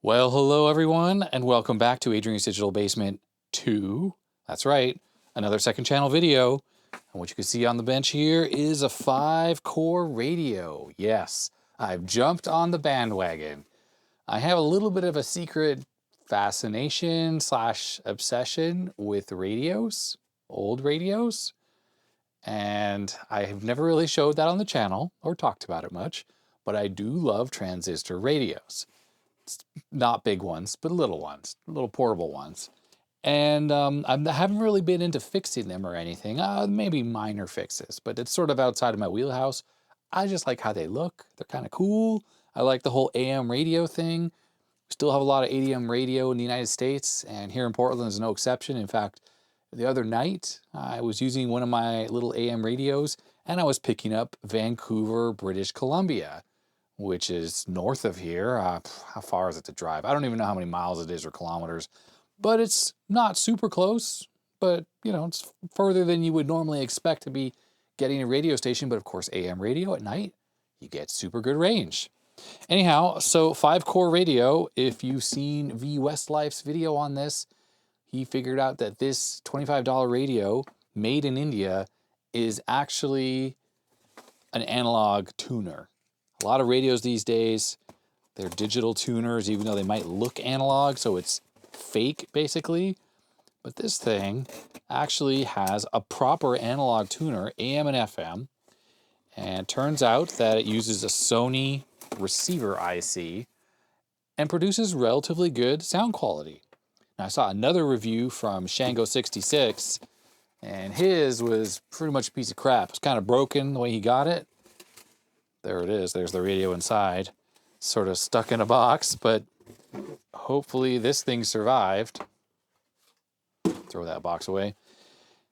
Well, hello everyone, and welcome back to Adrian's Digital Basement 2. That's right, another second channel video. And what you can see on the bench here is a 5-core radio. Yes, I've jumped on the bandwagon. I have a little bit of a secret fascination slash obsession with radios, old radios. And I have never really showed that on the channel or talked about it much, but I do love transistor radios. Not big ones, but little ones, little portable ones. And I haven't really been into fixing them or anything. Maybe minor fixes, but it's sort of outside of my wheelhouse. I just like how they look. They're kind of cool. I like the whole AM radio thing. We still have a lot of AM radio in the United States, and here in Portland is no exception. In fact, the other night, I was using one of my little AM radios, and I was picking up Vancouver, British Columbia, which is north of here. How far is it to drive? I don't even know how many miles it is or kilometers, but it's not super close. But, you know, it's further than you would normally expect to be getting a radio station. But of course, AM radio at night, you get super good range. Anyhow, so 5-core radio, if you've seen V Westlife's video on this, he figured out that this $25 radio made in India is actually an analog tuner. A lot of radios these days, they're digital tuners, even though they might look analog, so it's fake, basically. But this thing actually has a proper analog tuner, AM and FM, and it turns out that it uses a Sony receiver IC and produces relatively good sound quality. Now, I saw another review from Shango66, and his was pretty much a piece of crap. It's kind of broken the way he got it. There it is. There's the radio inside, sort of stuck in a box, but hopefully this thing survived. Throw that box away.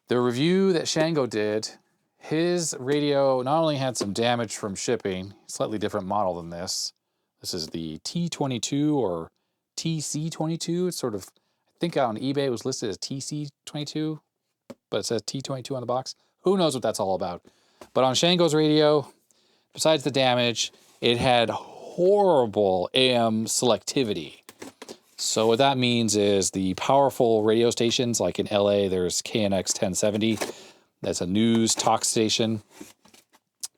The review that Shango did, his radio not only had some damage from shipping, slightly different model than this. This is the T22 or TC22. It's sort of, I think on eBay it was listed as TC22, but it says T22 on the box. Who knows what that's all about? But on Shango's radio, besides the damage, it had horrible AM selectivity. So what that means is the powerful radio stations, like in LA, there's KNX 1070. That's a news talk station.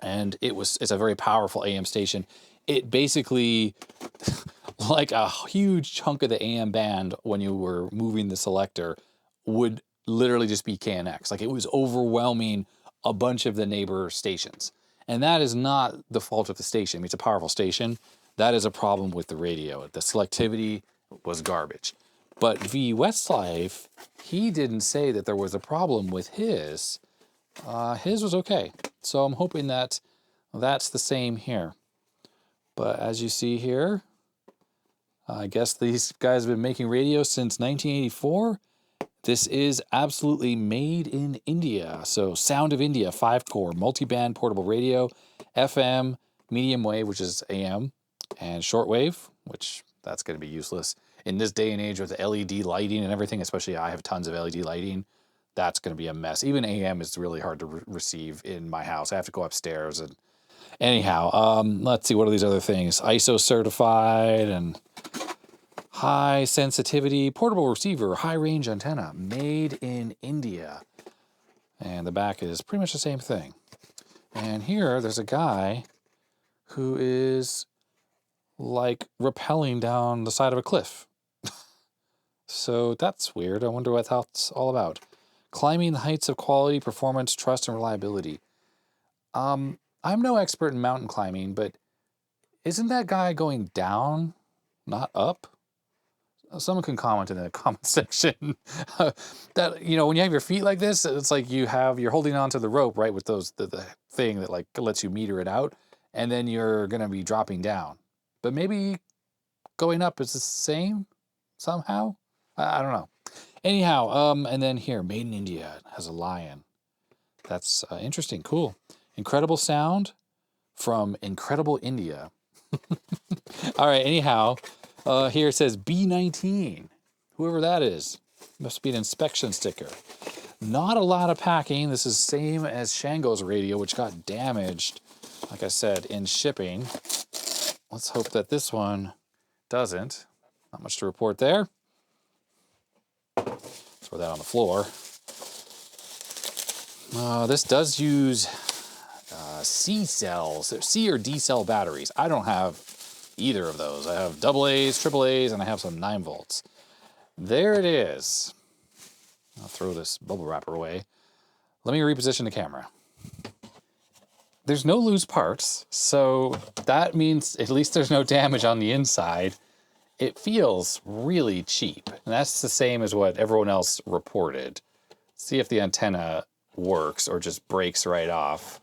And it's a very powerful AM station. It basically, like a huge chunk of the AM band, when you were moving the selector, would literally just be KNX. Like, it was overwhelming a bunch of the neighbor stations. And that is not the fault of the station. I mean, it's a powerful station. That is a problem with the radio. The selectivity was garbage. But V Westlife, he didn't say that there was a problem with his. His was okay. So I'm hoping that that's the same here. But as you see here, I guess these guys have been making radio since 1984. This is absolutely made in India. So Sound of India, 5-core, multi-band portable radio, FM, medium wave, which is AM, and shortwave, which that's going to be useless. In this day and age with LED lighting and everything, especially I have tons of LED lighting, that's going to be a mess. Even AM is really hard to receive in my house. I have to go upstairs. And anyhow, let's see, what are these other things? ISO certified and high sensitivity, portable receiver, high range antenna, made in India. And the back is pretty much the same thing. And here there's a guy who is like rappelling down the side of a cliff. So that's weird. I wonder what that's all about. Climbing the heights of quality, performance, trust, and reliability. I'm no expert in mountain climbing, but isn't that guy going down, not up? Someone can comment in the comment section that, you know, when you have your feet like this, it's like you're holding onto the rope, right? With the thing that like lets you meter it out, and then you're going to be dropping down. But maybe going up is the same somehow. I don't know. Anyhow, and then here, made in India, it has a lion. That's interesting. Cool. Incredible sound from incredible India. All right. Anyhow, here it says B19. Whoever that is. Must be an inspection sticker. Not a lot of packing. This is same as Shango's radio, which got damaged, like I said, in shipping. Let's hope that this one doesn't. Not much to report there. Throw that on the floor. This does use C cells, C or D cell batteries. I don't have either of those. I have AA's, AAA's, and I have some 9 volts. There it is. I'll throw this bubble wrapper away. Let me reposition the camera. There's no loose parts, so that means at least there's no damage on the inside. It feels really cheap, and that's the same as what everyone else reported. See if the antenna works or just breaks right off.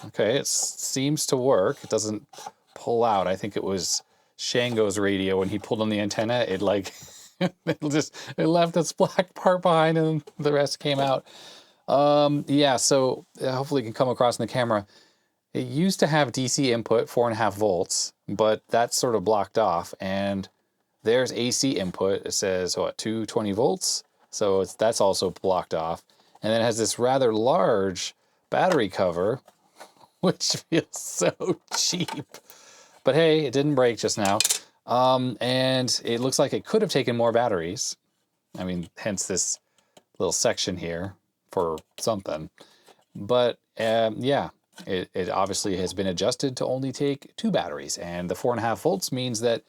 Okay, it seems to work. It doesn't pull out. I think it was Shango's radio. When he pulled on the antenna, it like it left this black part behind and the rest came out. Yeah, so hopefully it can come across in the camera. It used to have DC input, 4.5 volts, but that's sort of blocked off. And there's AC input. It says, what, 220 volts? So that's also blocked off. And then it has this rather large battery cover, which feels so cheap. But hey, it didn't break just now. And it looks like it could have taken more batteries. I mean, hence this little section here for something. But yeah, it obviously has been adjusted to only take 2 batteries. And the 4.5 volts means that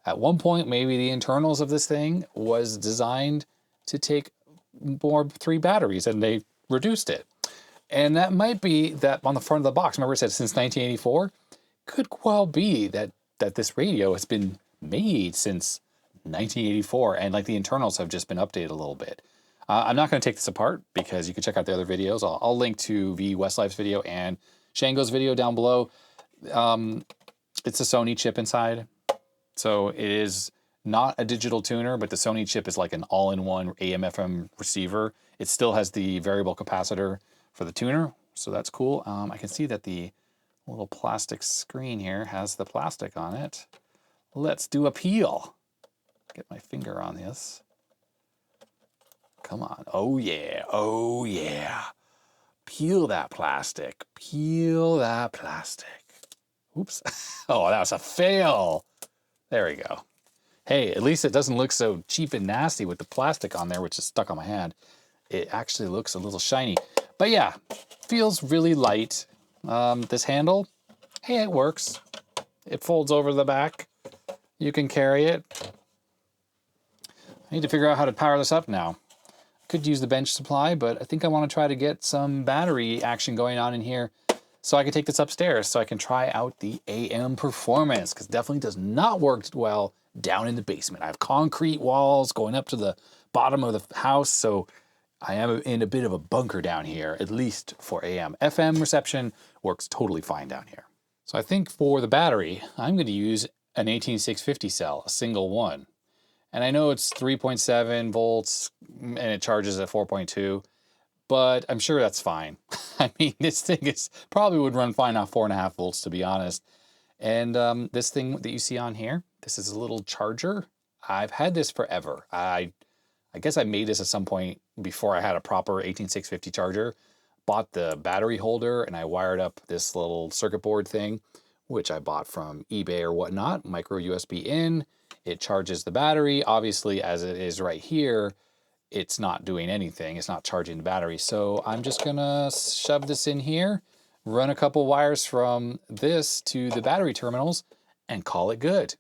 at one point, maybe the internals of this thing was designed to take more 3 batteries, and they reduced it. And that might be that on the front of the box. Remember it said since 1984? Could well be that this radio has been made since 1984, and like the internals have just been updated a little bit. I'm not going to take this apart because you can check out the other videos. I'll link to V Westlife's video and Shango's video down below. It's a Sony chip inside. So it is not a digital tuner, but the Sony chip is like an all-in-one AM/FM receiver. It still has the variable capacitor for the tuner, so that's cool. I can see that the little plastic screen here has the plastic on it. Let's do a peel. Get my finger on this. Come on. Oh yeah. Oh yeah. Peel that plastic. Peel that plastic. Oops. Oh, that was a fail. There we go. Hey, at least it doesn't look so cheap and nasty with the plastic on there, which is stuck on my hand. It actually looks a little shiny. But yeah, feels really light. This handle, hey, it works. It folds over the back. You can carry it. I need to figure out how to power this up now. Could use the bench supply, but I think I want to try to get some battery action going on in here so I can take this upstairs so I can try out the AM performance, because it definitely does not work well down in the basement. I have concrete walls going up to the bottom of the house, so I am in a bit of a bunker down here, at least for AM. FM reception works totally fine down here. So I think for the battery, I'm going to use an 18650 cell, a single one. And I know it's 3.7 volts and it charges at 4.2, but I'm sure that's fine. I mean, this thing probably would run fine off 4.5 volts, to be honest. And this thing that you see on here, this is a little charger. I've had this forever. I guess I made this at some point before I had a proper 18650 charger. Bought the battery holder and I wired up this little circuit board thing, which I bought from eBay or whatnot, micro USB in. It charges the battery. Obviously, as it is right here, it's not doing anything. It's not charging the battery. So I'm just gonna shove this in here, run a couple wires from this to the battery terminals, and call it good.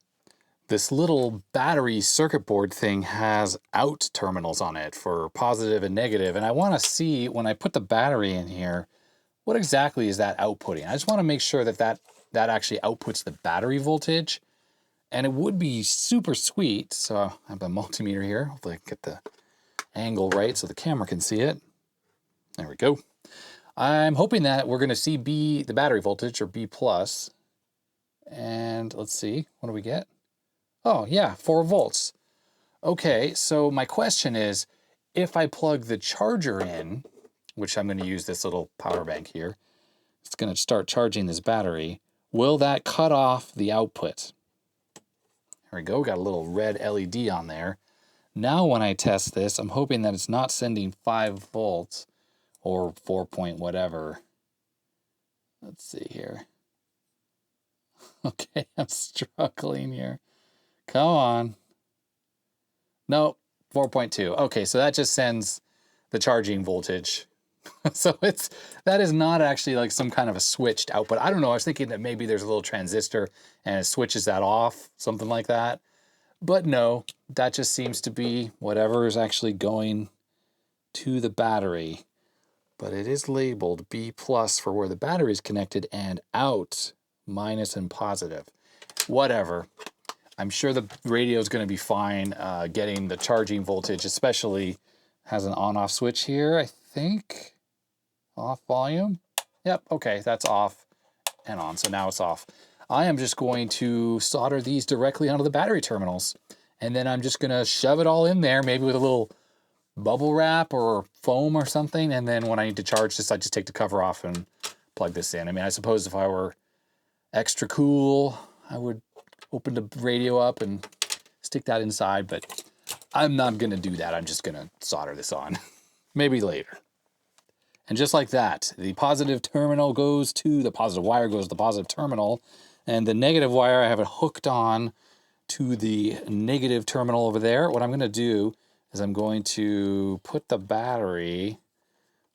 This little battery circuit board thing has out terminals on it for positive and negative. And I wanna see, when I put the battery in here, what exactly is that outputting? I just wanna make sure that actually outputs the battery voltage. And it would be super sweet. So I have a multimeter here. Hopefully I can get the angle right so the camera can see it. There we go. I'm hoping that we're gonna see B, the battery voltage, or B+. And let's see, what do we get? Oh yeah, 4 volts. Okay, so my question is, if I plug the charger in, which I'm gonna use this little power bank here, it's gonna start charging this battery, will that cut off the output? There we go, got a little red LED on there. Now when I test this, I'm hoping that it's not sending 5 volts or 4 point whatever. Let's see here. Okay, I'm struggling here. Come on. No, 4.2. Okay, so that just sends the charging voltage. So that is not actually like some kind of a switched output. I don't know. I was thinking that maybe there's a little transistor and it switches that off, something like that. But no, that just seems to be whatever is actually going to the battery. But it is labeled B plus for where the battery is connected and out minus and positive. Whatever. I'm sure the radio is going to be fine getting the charging voltage, especially has an on-off switch here, I think. Off volume. Yep, okay, that's off and on, so now it's off. I am just going to solder these directly onto the battery terminals, and then I'm just going to shove it all in there, maybe with a little bubble wrap or foam or something, and then when I need to charge this, I just take the cover off and plug this in. I mean, I suppose if I were extra cool, I would open the radio up and stick that inside, but I'm not going to do that. I'm just going to solder this on. Maybe later. And just like that, the positive terminal goes to the positive wire goes to the positive terminal, and the negative wire, I have it hooked on to the negative terminal over there. What I'm going to do is I'm going to put the battery,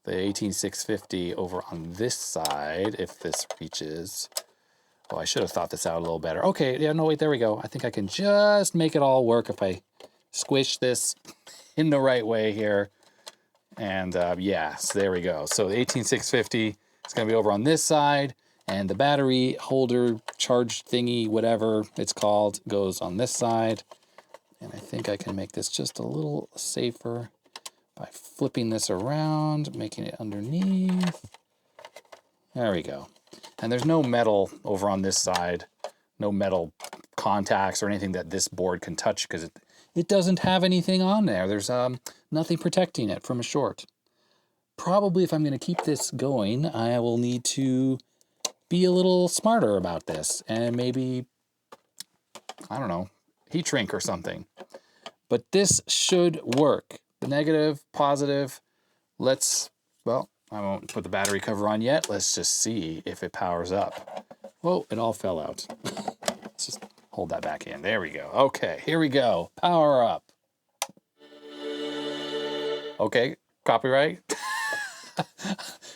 the 18650, over on this side, if this reaches. Oh, I should have thought this out a little better. Okay, yeah, no, wait, there we go. I think I can just make it all work if I squish this in the right way here. And yeah, so there we go. So the 18650 is going to be over on this side, and the battery holder, charge thingy, whatever it's called, goes on this side. And I think I can make this just a little safer by flipping this around, making it underneath. There we go. And there's no metal over on this side, no metal contacts or anything that this board can touch because it doesn't have anything on there. There's nothing protecting it from a short. Probably if I'm going to keep this going, I will need to be a little smarter about this and maybe, I don't know, heat shrink or something. But this should work. The negative, positive, well, I won't put the battery cover on yet. Let's just see if it powers up. Whoa, it all fell out. Let's just hold that back in. There we go. Okay, here we go. Power up. Okay, copyright.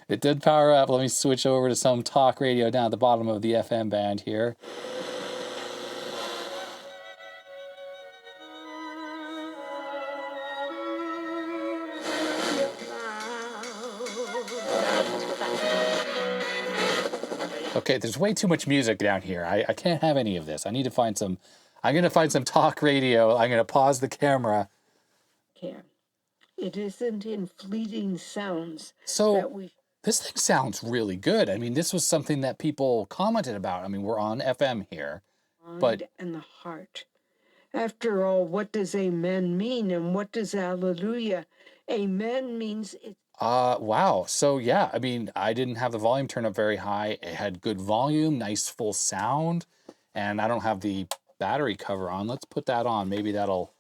It did power up. Let me switch over to some talk radio down at the bottom of the FM band here. Okay, there's way too much music down here. I can't have any of this. I need to find some, I'm going to find some talk radio. I'm going to pause the camera. It isn't in fleeting sounds So that we... this thing sounds really good. I mean, this was something that people commented about. I mean, we're on FM here, but... and the heart. After all, what does amen mean and what does hallelujah? Amen means it. Wow. So yeah, I mean, I didn't have the volume turned up very high. It had good volume, nice full sound, and I don't have the battery cover on. Let's put that on. Maybe that'll...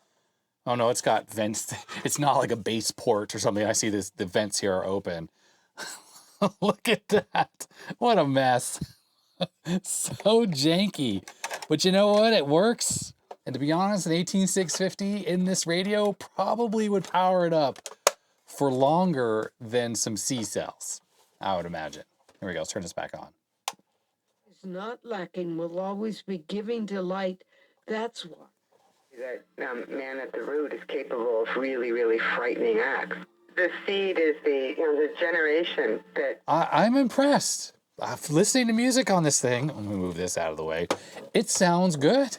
Oh no, it's got vents. It's not like a base port or something. I see this, the vents here are open. Look at that. What a mess. So janky. But you know what? It works. And to be honest, an 18650 in this radio probably would power it up for longer than some C cells, I would imagine. Here we go. Let's turn this back on. Is not lacking, will always be giving delight. That's why. That man at the root is capable of really, really frightening acts. The seed is the generation that... I'm impressed. Listening to music on this thing, let me move this out of the way. It sounds good.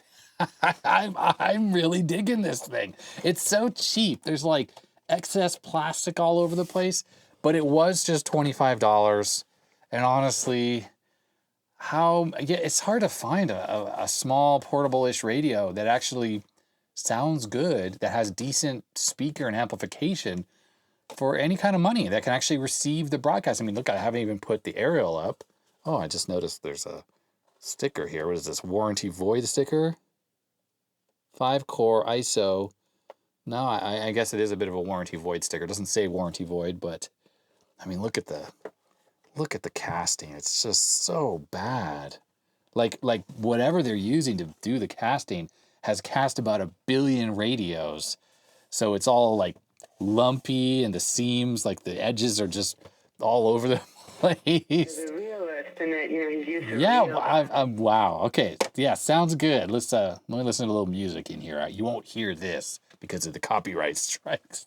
I'm really digging this thing. It's so cheap. There's like excess plastic all over the place, but it was just $25. And honestly, it's hard to find a small portable-ish radio that actually sounds good, that has decent speaker and amplification for any kind of money, that can actually receive the broadcast. I mean, look, I haven't even put the aerial up. Oh, I just noticed there's a sticker here. What is this? Warranty void sticker? 5-core ISO. No, I guess it is a bit of a warranty void sticker. It doesn't say warranty void, but I mean, look at the casting. It's just so bad. Like whatever they're using to do the casting has cast about 1 billion radios. So it's all like lumpy, and the seams, like the edges are just all over the place. He's a realist, and that his use of Yeah, real. wow. Okay, yeah, sounds good. Let me listen to a little music in here. You won't hear this because of the copyright strikes.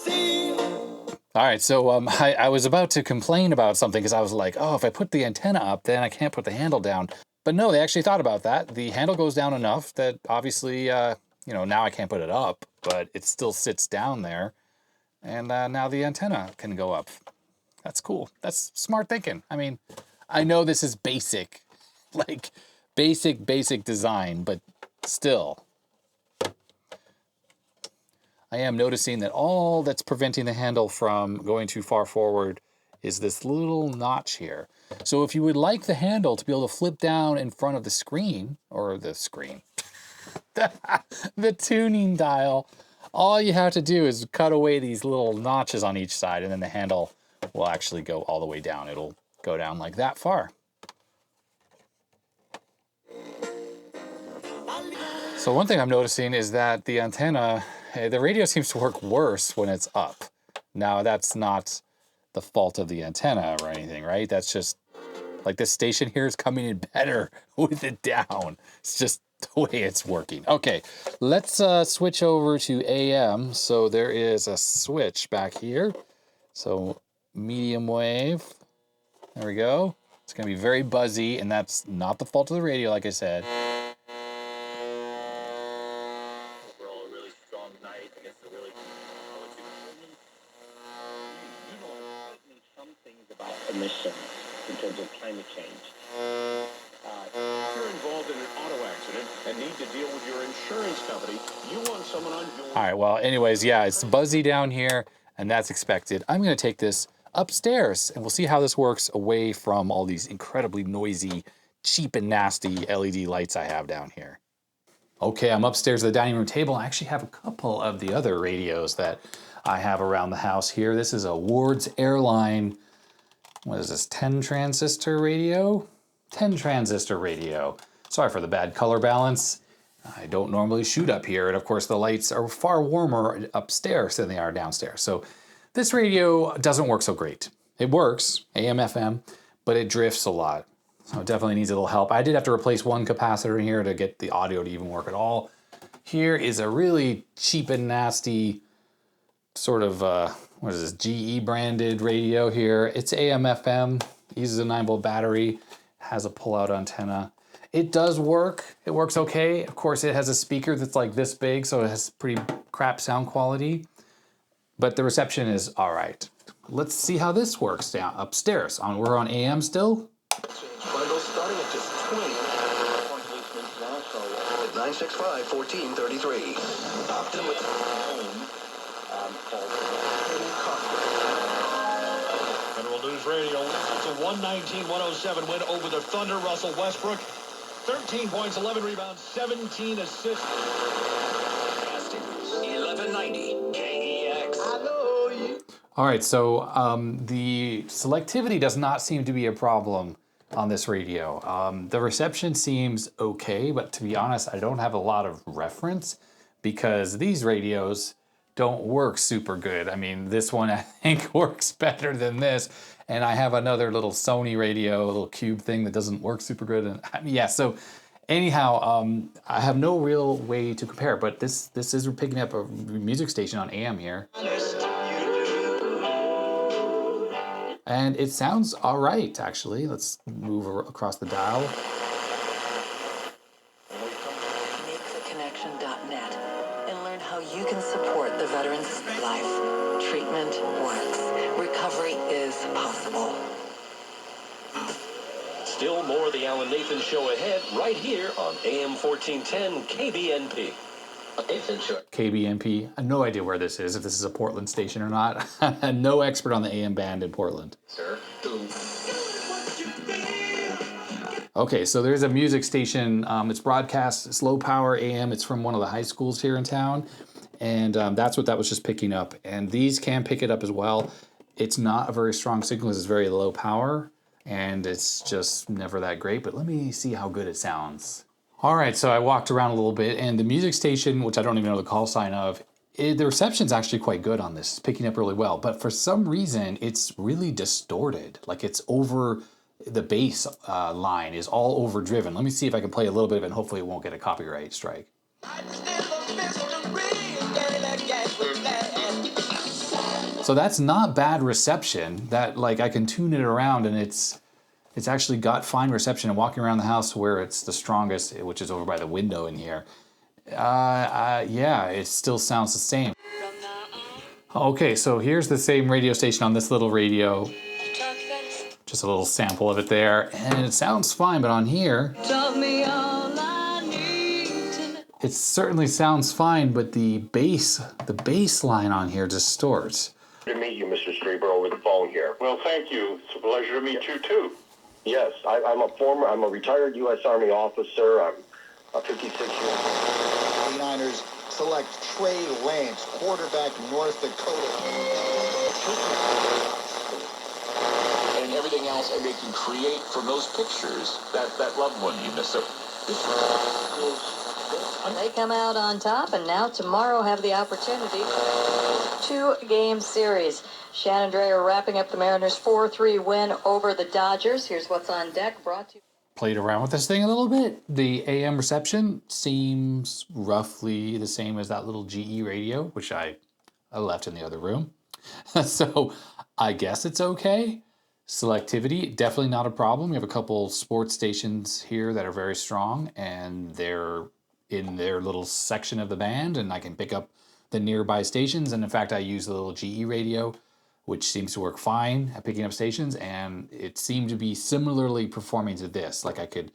All right, so I was about to complain about something because I was like, oh, if I put the antenna up, then I can't put the handle down. But no, they actually thought about that. The handle goes down enough that obviously, now I can't put it up, but it still sits down there. And now the antenna can go up. That's cool. That's smart thinking. I mean, I know this is basic, like basic design, but still. I am noticing that all that's preventing the handle from going too far forward is this little notch here. So if you would like the handle to be able to flip down in front of the screen, the tuning dial, all you have to do is cut away these little notches on each side, and then the handle will actually go all the way down. It'll go down like that far. So one thing I'm noticing is that the antenna, the radio seems to work worse when it's up. Now, that's not the fault of the antenna or anything, right? That's just, like, this station here is coming in better with it down. It's just the way it's working. Okay, let's switch over to AM. So there is a switch back here. So medium wave. There we go. It's going to be very buzzy, and that's not the fault of the radio, like I said. Overall, a really strong night against a really you know some things about emissions in terms of climate change. You're involved in an auto accident and need to deal with your insurance company. You want someone on your... All right, well, anyways, yeah, it's buzzy down here, and that's expected. I'm going to take this upstairs, and we'll see how this works away from all these incredibly noisy, cheap and nasty LED lights I have down here. Okay, I'm upstairs at the dining room table. I actually have a couple of the other radios that I have around the house here. This is a Ward's Airline, what is this, 10 transistor radio? 10 transistor radio. Sorry for the bad color balance. I don't normally shoot up here, and of course the lights are far warmer upstairs than they are downstairs. So this radio doesn't work so great. It works, AM, FM, but it drifts a lot. So it definitely needs a little help. I did have to replace one capacitor in here to get the audio to even work at all. Here is a really cheap and nasty sort of, what is this, GE branded radio here. It's AM, FM, uses a 9-volt battery, has a pull-out antenna. It does work. It works okay. Of course, it has a speaker that's like this big, so it has pretty crap sound quality. But the reception is all right. Let's see how this works down upstairs. We're on AM still. Bundles starting at just 20. 965-1433. Federal News Radio. It's a 119-107 win over the Thunder. Russell Westbrook, 13 points, 11 rebounds, 17 assists. 1190 KEX. All right, so the selectivity does not seem to be a problem on this radio. The reception seems okay, but to be honest, I don't have a lot of reference because these radios don't work super good. I mean, this one I think works better than this, and I have another little Sony radio, a little cube thing that doesn't work super good. And I mean, yeah, so anyhow, I have no real way to compare, but this is picking up a music station on AM here. And it sounds all right, actually. Let's move across the dial. MakeTheConnection.net and learn how you can support the veterans' life. Treatment works. Recovery is possible. Still more of the Alan Nathan Show ahead right here on AM 1410 KBNP. KBNP. I have no idea where this is, if this is a Portland station or not. I'm no expert on the AM band in Portland. Sir. Okay, so there's a music station. It's broadcast, it's low power AM. It's from one of the high schools here in town. And that's what that was just picking up. And these can pick it up as well. It's not a very strong signal. It's very low power. And it's just never that great. But let me see how good it sounds All right, so I walked around a little bit, and the music station, which I don't even know the call sign of, the reception's actually quite good on this. It's picking up really well, but for some reason, it's really distorted. Like it's over, the bass line is all overdriven. Let me see if I can play a little bit of it, and hopefully it won't get a copyright strike. So that's not bad reception. That, like, I can tune it around, and it's actually got fine reception. And walking around the house where it's the strongest, which is over by the window in here, yeah, it still sounds the same. Okay, so here's the same radio station on this little radio. Just a little sample of it there, and it sounds fine, but on here, it certainly sounds fine, but the bass line on here distorts. To meet you, Mr. Strieber, over the phone here. Well, thank you. It's a pleasure to meet you, too. Yes, I'm a retired U.S. Army officer. I'm a 56-year-old. 49ers select Trey Lance, quarterback, North Dakota. And everything else, and they can create from those pictures that loved one you miss. So they come out on top, and now tomorrow have the opportunity. 2-game series. Shannon Drayer wrapping up the Mariners' 4-3 win over the Dodgers. Here's what's on deck. Brought to you. Played around with this thing a little bit. The AM reception seems roughly the same as that little GE radio, which I left in the other room. So I guess it's okay. Selectivity, definitely not a problem. We have a couple sports stations here that are very strong, and they're in their little section of the band, and I can pick up the nearby stations. And in fact, I use the little GE radio, which seems to work fine at picking up stations, and it seemed to be similarly performing to this. Like I could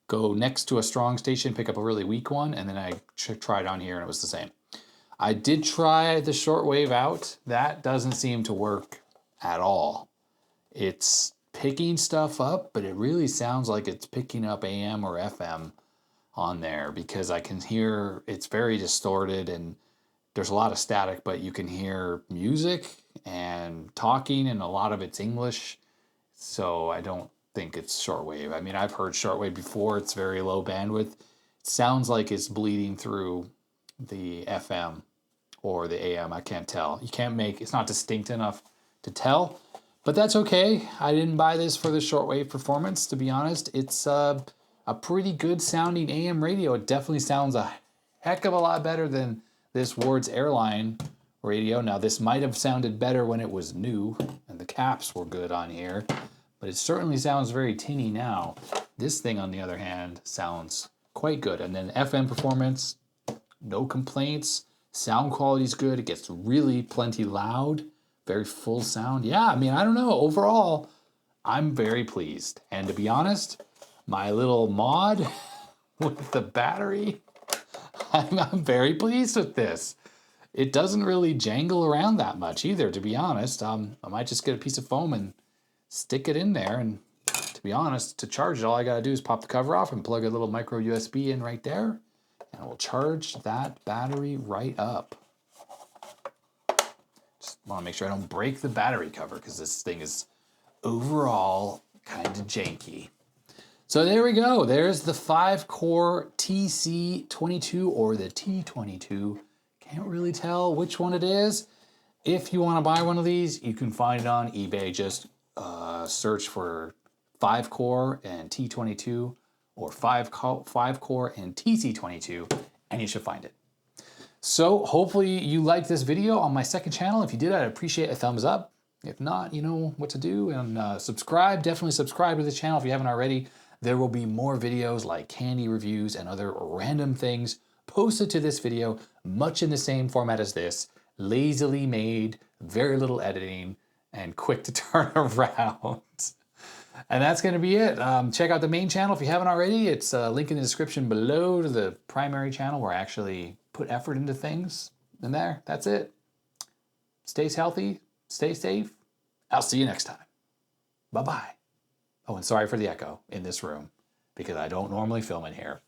go next to a strong station, pick up a really weak one, and then I tried on here and it was the same. I did try the shortwave out. That doesn't seem to work at all. It's picking stuff up, but it really sounds like it's picking up AM or FM on there, because I can hear it's very distorted and there's a lot of static, but you can hear music and talking, and a lot of it's English. So I don't think it's shortwave. I mean, I've heard shortwave before. It's very low bandwidth. It sounds like it's bleeding through the FM or the AM. I can't tell. You can't make, it's not distinct enough to tell, but that's okay. I didn't buy this for the shortwave performance, to be honest. It's a pretty good sounding AM radio. It definitely sounds a heck of a lot better than this Ward's Airline radio. Now, this might have sounded better when it was new and the caps were good on here, but it certainly sounds very tinny now. This thing, on the other hand, sounds quite good. And then FM performance, no complaints. Sound quality is good. It gets really plenty loud, very full sound. Yeah, I mean, I don't know. Overall, I'm very pleased. And to be honest, my little mod with the battery, I'm very pleased with this. It doesn't really jangle around that much either, to be honest. I might just get a piece of foam and stick it in there. And to be honest, to charge it, all I gotta do is pop the cover off and plug a little micro USB in right there, and it will charge that battery right up. Just wanna make sure I don't break the battery cover, because this thing is overall kind of janky. So there we go. There's the 5-core TC22 or the T22. Can't really tell which one it is. If you want to buy one of these, you can find it on eBay. Just search for 5-core and T22 or 5-core and TC22, and you should find it. So hopefully you liked this video on my second channel. If you did, I'd appreciate a thumbs up. If not, you know what to do. And subscribe. Definitely subscribe to the channel if you haven't already. There will be more videos like candy reviews and other random things posted to this video, much in the same format as this, lazily made, very little editing, and quick to turn around. And that's going to be it. Check out the main channel if you haven't already. It's a link in the description below to the primary channel where I actually put effort into things. And there, that's it. Stay healthy, stay safe. I'll see you next time. Bye-bye. Oh, and sorry for the echo in this room, because I don't normally film in here.